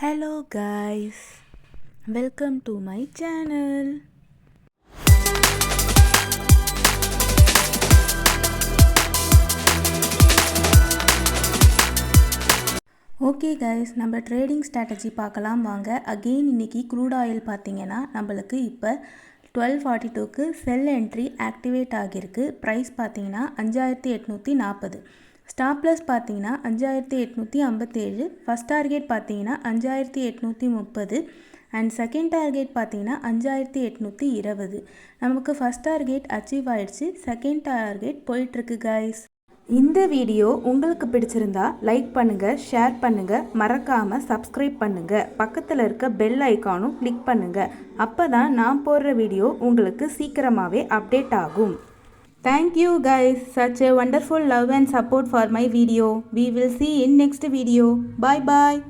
Hello guys, welcome to my channel. Okay guys, நம்ம trading strategy பார்க்கலாம் வாங்க. Again இன்றைக்கி க்ரூட் ஆயில் பார்த்திங்கன்னா நம்மளுக்கு இப்போ 1242க்கு செல் என்ட்ரி ஆக்டிவேட் ஆகியிருக்கு. ப்ரைஸ் பார்த்திங்கன்னா 5840. ஸ்டாப் லாஸ் பார்த்தீங்கன்னா 5857. ஃபஸ்ட் டார்கெட் பார்த்தீங்கன்னா 5830 அண்ட் செகண்ட் டார்கெட் பார்த்தீங்கன்னா 5820. நமக்கு ஃபஸ்ட் டார்கெட் அச்சீவ் ஆயிடுச்சு, செகண்ட் டார்கெட் போயிட்டுருக்கு கைஸ். இந்த வீடியோ உங்களுக்கு பிடிச்சிருந்தா லைக் பண்ணுங்கள், ஷேர் பண்ணுங்கள், மறக்காமல் சப்ஸ்கிரைப் பண்ணுங்கள். பக்கத்தில் இருக்க பெல் ஐக்கானும் கிளிக் பண்ணுங்கள். அப்போ தான் நான் போடுற வீடியோ உங்களுக்கு சீக்கிரமாகவே அப்டேட் ஆகும். Thank you guys, such a wonderful love and support for my video. We will see in next video. Bye bye.